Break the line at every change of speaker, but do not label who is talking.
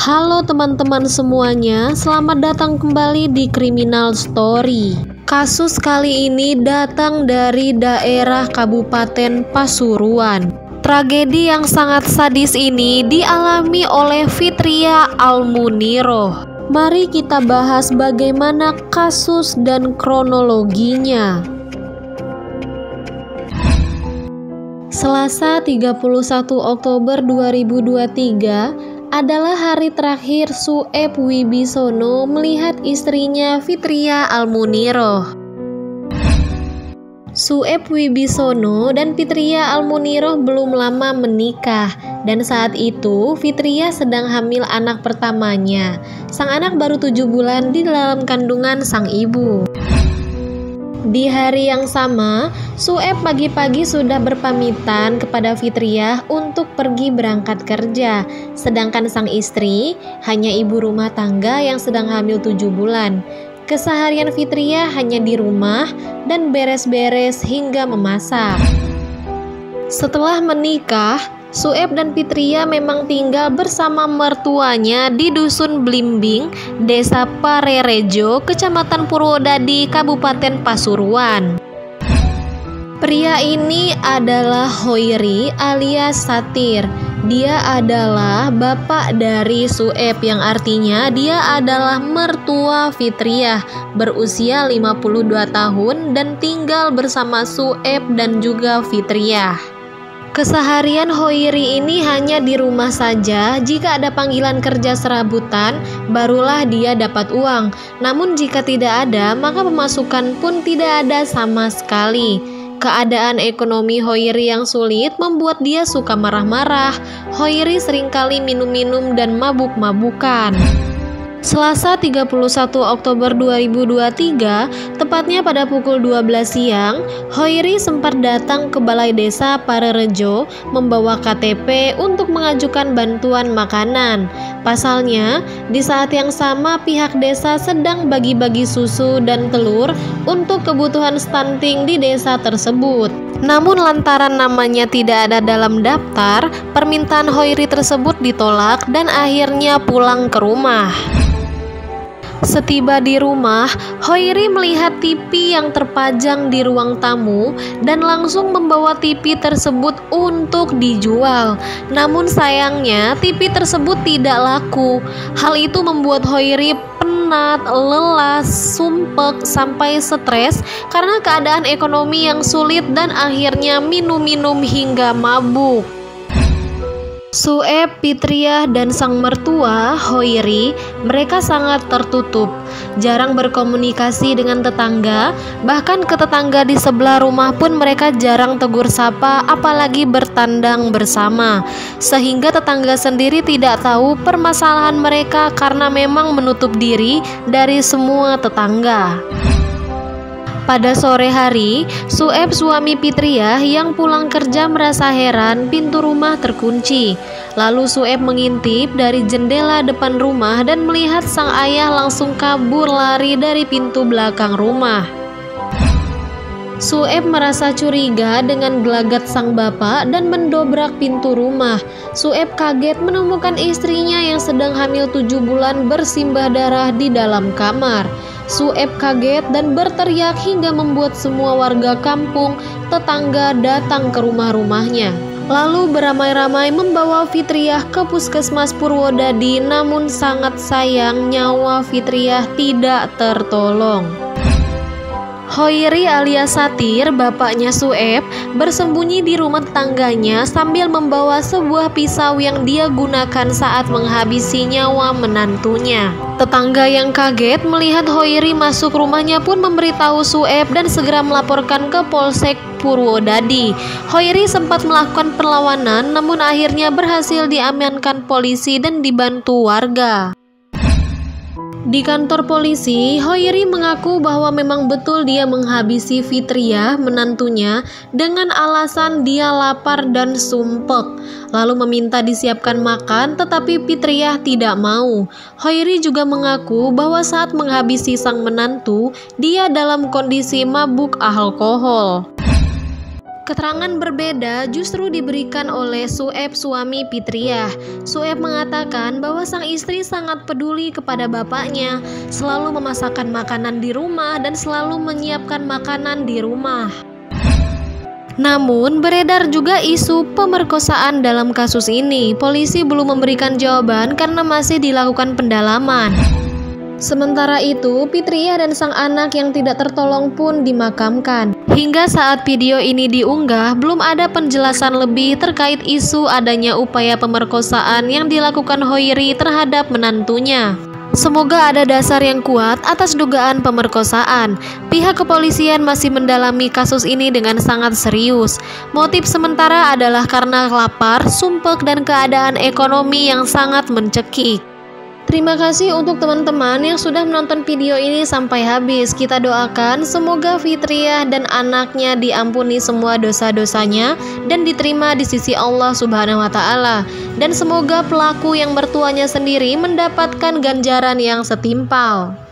Halo teman-teman semuanya, selamat datang kembali di Criminal Story. Kasus kali ini datang dari daerah Kabupaten Pasuruan. Tragedi yang sangat sadis ini dialami oleh Fitria Almuniroh. Mari kita bahas bagaimana kasus dan kronologinya. Selasa 31 Oktober 2023 adalah hari terakhir Sueb Wibisono melihat istrinya Fitria Almuniroh. Sueb Wibisono dan Fitria Almuniroh belum lama menikah, dan saat itu Fitria sedang hamil anak pertamanya. Sang anak baru 7 bulan di dalam kandungan sang ibu. Di hari yang sama, Sueb pagi-pagi sudah berpamitan kepada Fitria untuk pergi berangkat kerja, sedangkan sang istri hanya ibu rumah tangga yang sedang hamil 7 bulan. Keseharian Fitria hanya di rumah dan beres-beres hingga memasak. Setelah menikah, Sueb dan Fitria memang tinggal bersama mertuanya di Dusun Blimbing, Desa Parerejo, Kecamatan Purwodadi, Kabupaten Pasuruan. Pria ini adalah Hoiri alias Satir. Dia adalah bapak dari Sueb, yang artinya dia adalah mertua Fitria, berusia 52 tahun dan tinggal bersama Sueb dan juga Fitria. Keseharian Hoiri ini hanya di rumah saja. Jika ada panggilan kerja serabutan, barulah dia dapat uang. Namun jika tidak ada, maka pemasukan pun tidak ada sama sekali. Keadaan ekonomi Hoiri yang sulit membuat dia suka marah-marah. Hoiri seringkali minum-minum dan mabuk-mabukan. Selasa 31 Oktober 2023, tepatnya pada pukul 12 siang, Hoiri sempat datang ke Balai Desa Parerejo membawa KTP untuk mengajukan bantuan makanan. Pasalnya, di saat yang sama pihak desa sedang bagi-bagi susu dan telur untuk kebutuhan stunting di desa tersebut. Namun lantaran namanya tidak ada dalam daftar, permintaan Hoiri tersebut ditolak dan akhirnya pulang ke rumah. Setiba di rumah, Hoiri melihat TV yang terpajang di ruang tamu dan langsung membawa TV tersebut untuk dijual. Namun sayangnya TV tersebut tidak laku. Hal itu membuat Hoiri penat, lelah, sumpek, sampai stres karena keadaan ekonomi yang sulit dan akhirnya minum-minum hingga mabuk. Sueb, Fitria, dan sang mertua, Hoiri, mereka sangat tertutup, jarang berkomunikasi dengan tetangga, bahkan ke tetangga di sebelah rumah pun mereka jarang tegur sapa, apalagi bertandang bersama, sehingga tetangga sendiri tidak tahu permasalahan mereka karena memang menutup diri dari semua tetangga. Pada sore hari, Sueb suami Fitria yang pulang kerja merasa heran pintu rumah terkunci. Lalu Sueb mengintip dari jendela depan rumah dan melihat sang ayah langsung kabur lari dari pintu belakang rumah. Sueb merasa curiga dengan gelagat sang bapak dan mendobrak pintu rumah. Sueb kaget menemukan istrinya yang sedang hamil 7 bulan bersimbah darah di dalam kamar. Sueb kaget dan berteriak hingga membuat semua warga kampung tetangga datang ke rumah-rumahnya. Lalu beramai-ramai membawa Fitria ke puskesmas Purwodadi, namun sangat sayang nyawa Fitria tidak tertolong. Hoiri alias Satir, bapaknya Sueb, bersembunyi di rumah tetangganya sambil membawa sebuah pisau yang dia gunakan saat menghabisi nyawa menantunya. Tetangga yang kaget melihat Hoiri masuk rumahnya pun memberitahu Sueb dan segera melaporkan ke Polsek Purwodadi. Hoiri sempat melakukan perlawanan, namun akhirnya berhasil diamankan polisi dan dibantu warga. Di kantor polisi, Hoiri mengaku bahwa memang betul dia menghabisi Fitria, menantunya, dengan alasan dia lapar dan sumpek. Lalu meminta disiapkan makan, tetapi Fitria tidak mau. Hoiri juga mengaku bahwa saat menghabisi sang menantu, dia dalam kondisi mabuk alkohol. Keterangan berbeda justru diberikan oleh Sueb, suami Fitriah. Sueb mengatakan bahwa sang istri sangat peduli kepada bapaknya, selalu memasakkan makanan di rumah dan selalu menyiapkan makanan di rumah. Namun, beredar juga isu pemerkosaan dalam kasus ini. Polisi belum memberikan jawaban karena masih dilakukan pendalaman. Sementara itu, Fitriah dan sang anak yang tidak tertolong pun dimakamkan. Hingga saat video ini diunggah, belum ada penjelasan lebih terkait isu adanya upaya pemerkosaan yang dilakukan Hoiri terhadap menantunya. Semoga ada dasar yang kuat atas dugaan pemerkosaan. Pihak kepolisian masih mendalami kasus ini dengan sangat serius. Motif sementara adalah karena lapar, sumpek, dan keadaan ekonomi yang sangat mencekik. Terima kasih untuk teman-teman yang sudah menonton video ini sampai habis. Kita doakan semoga Fitriah dan anaknya diampuni semua dosa-dosanya dan diterima di sisi Allah Subhanahu wa Ta'ala. Dan semoga pelaku yang mertuanya sendiri mendapatkan ganjaran yang setimpal.